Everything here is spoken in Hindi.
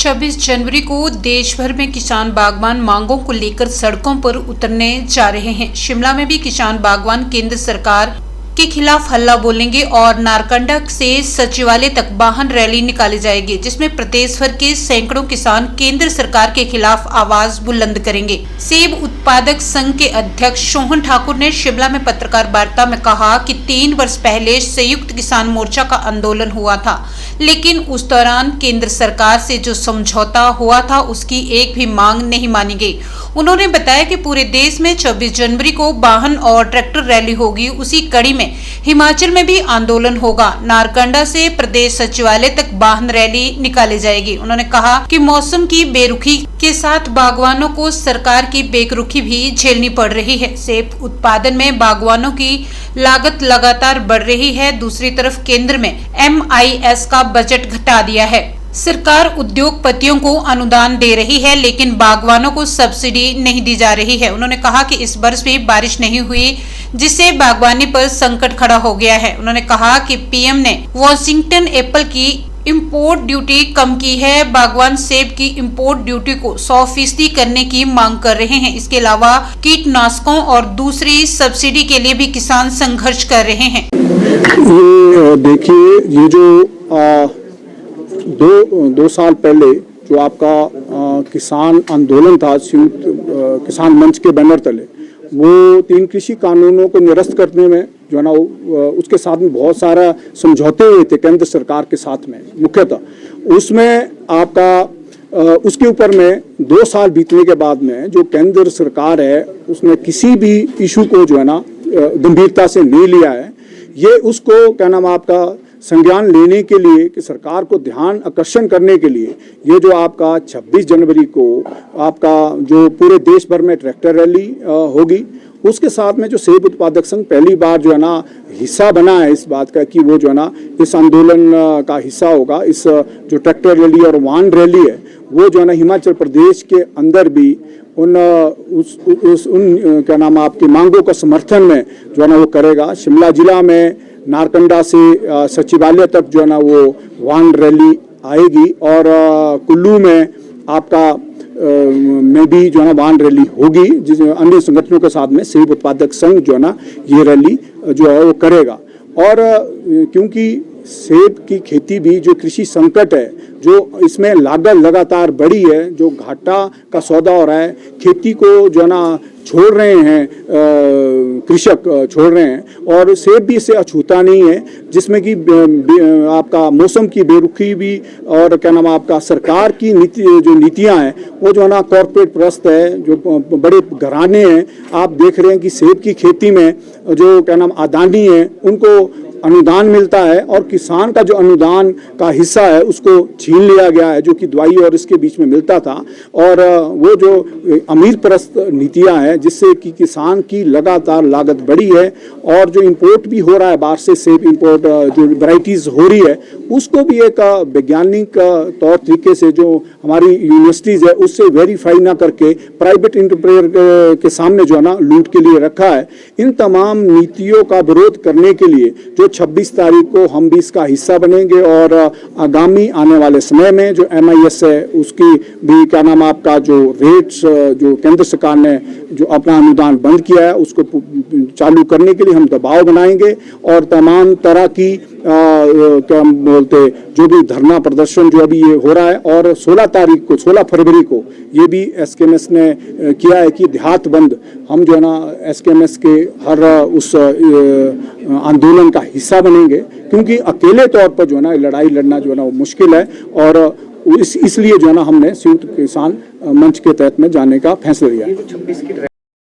26 जनवरी को देश भर में किसान बागवान मांगों को लेकर सड़कों पर उतरने जा रहे हैं। शिमला में भी किसान बागवान केंद्र सरकार के खिलाफ हल्ला बोलेंगे और नारकंडा से सचिवालय तक वाहन रैली निकाली जाएगी, जिसमें प्रदेश भर के सैकड़ों किसान केंद्र सरकार के खिलाफ आवाज बुलंद करेंगे। सेब उत्पादक संघ के अध्यक्ष सोहन ठाकुर ने शिमला में पत्रकार वार्ता में कहा कि 3 वर्ष पहले संयुक्त किसान मोर्चा का आंदोलन हुआ था, लेकिन उस दौरान केंद्र सरकार से जो समझौता हुआ था उसकी एक भी मांग नहीं मानी गई। उन्होंने बताया कि पूरे देश में 26 जनवरी को वाहन और ट्रैक्टर रैली होगी। उसी कड़ी में हिमाचल में भी आंदोलन होगा। नारकंडा से प्रदेश सचिवालय तक वाहन रैली निकाली जाएगी। उन्होंने कहा कि मौसम की बेरुखी के साथ बागवानों को सरकार की बेरुखी भी झेलनी पड़ रही है। सेब उत्पादन में बागवानों की लागत लगातार बढ़ रही है। दूसरी तरफ केंद्र में MIS का बजट घटा दिया है। सरकार उद्योगपतियों को अनुदान दे रही है, लेकिन बागवानों को सब्सिडी नहीं दी जा रही है। उन्होंने कहा कि इस वर्ष भी बारिश नहीं हुई, जिससे बागवानी पर संकट खड़ा हो गया है। उन्होंने कहा कि PM ने वॉशिंगटन एप्पल की इंपोर्ट ड्यूटी कम की है। बागवान सेब की इंपोर्ट ड्यूटी को 100% करने की मांग कर रहे हैं। इसके अलावा कीटनाशकों और दूसरी सब्सिडी के लिए भी किसान संघर्ष कर रहे हैं। ये देखिए, ये जो दो साल पहले जो आपका किसान आंदोलन था संयुक्त किसान मंच के बैनर तले, वो 3 कृषि कानूनों को निरस्त करने में जो है ना उसके साथ में बहुत सारा समझौते हुए थे केंद्र सरकार के साथ में। मुख्यतः उसमें आपका उसके ऊपर में 2 साल बीतने के बाद में जो केंद्र सरकार है उसने किसी भी इशू को जो है ना गंभीरता से नहीं लिया है। ये उसको क्या नाम आपका संज्ञान लेने के लिए कि सरकार को ध्यान आकर्षण करने के लिए ये जो आपका 26 जनवरी को आपका जो पूरे देश भर में ट्रैक्टर रैली होगी, उसके साथ में जो सेब उत्पादक संघ पहली बार जो है ना हिस्सा बना है इस बात का कि वो जो है ना इस आंदोलन का हिस्सा होगा। इस जो ट्रैक्टर रैली और वाहन रैली है वो जो है ना हिमाचल प्रदेश के अंदर भी उन क्या नाम आपकी मांगों का समर्थन में जो है ना वो करेगा। शिमला जिला में नारकंडा से सचिवालय तक जो है ना वो वाहन रैली आएगी और कुल्लू में आपका में भी जो है ना वाहन रैली होगी, जिस अन्य संगठनों के साथ में सेब उत्पादक संघ जो है ना ये रैली जो है वो करेगा। और क्योंकि सेब की खेती भी जो कृषि संकट है, जो इसमें लागत लगातार बढ़ी है, जो घाटा का सौदा हो रहा है, खेती को जो है ना छोड़ रहे हैं कृषक छोड़ रहे हैं और सेब भी इससे अछूता नहीं है, जिसमें कि आपका मौसम की बेरुखी भी और क्या नाम आपका सरकार की नीतियां हैं वो जो है ना कॉर्पोरेट प्रस्त है, जो बड़े घराने हैं। आप देख रहे हैं कि सेब की खेती में जो क्या नाम अदानी है उनको अनुदान मिलता है और किसान का जो अनुदान का हिस्सा है उसको छीन लिया गया है, जो कि दवाई और इसके बीच में मिलता था। और वो जो अमीर परस्त नीतियां हैं जिससे कि किसान की लगातार लागत बढ़ी है और जो इंपोर्ट भी हो रहा है बाहर से सेब इंपोर्ट जो वैरायटीज हो रही है उसको भी एक वैज्ञानिक तौर तरीके से जो हमारी यूनिवर्सिटीज है उससे वेरीफाई ना करके प्राइवेट इंटरप्रेयर के सामने जो है ना लूट के लिए रखा है। इन तमाम नीतियों का विरोध करने के लिए जो 26 तारीख को हम भी इसका हिस्सा बनेंगे और आगामी आने वाले समय में जो MIS है उसकी भी क्या नाम आपका जो रेट्स जो केंद्र सरकार ने जो अपना अनुदान बंद किया है उसको चालू करने के लिए हम दबाव बनाएंगे और तमाम तरह की क्या बोलते जो भी धरना प्रदर्शन जो अभी ये हो रहा है। और 16 फरवरी को ये भी SKMS ने किया है कि देहात बंद हम जो है ना SKMS के हर उस आंदोलन का हिस्सा बनेंगे, क्योंकि अकेले तौर पर जो है ना लड़ाई लड़ना जो है ना वो मुश्किल है और इसलिए जो है ना हमने संयुक्त किसान मंच के तहत में जाने का फैसला लिया। 26 की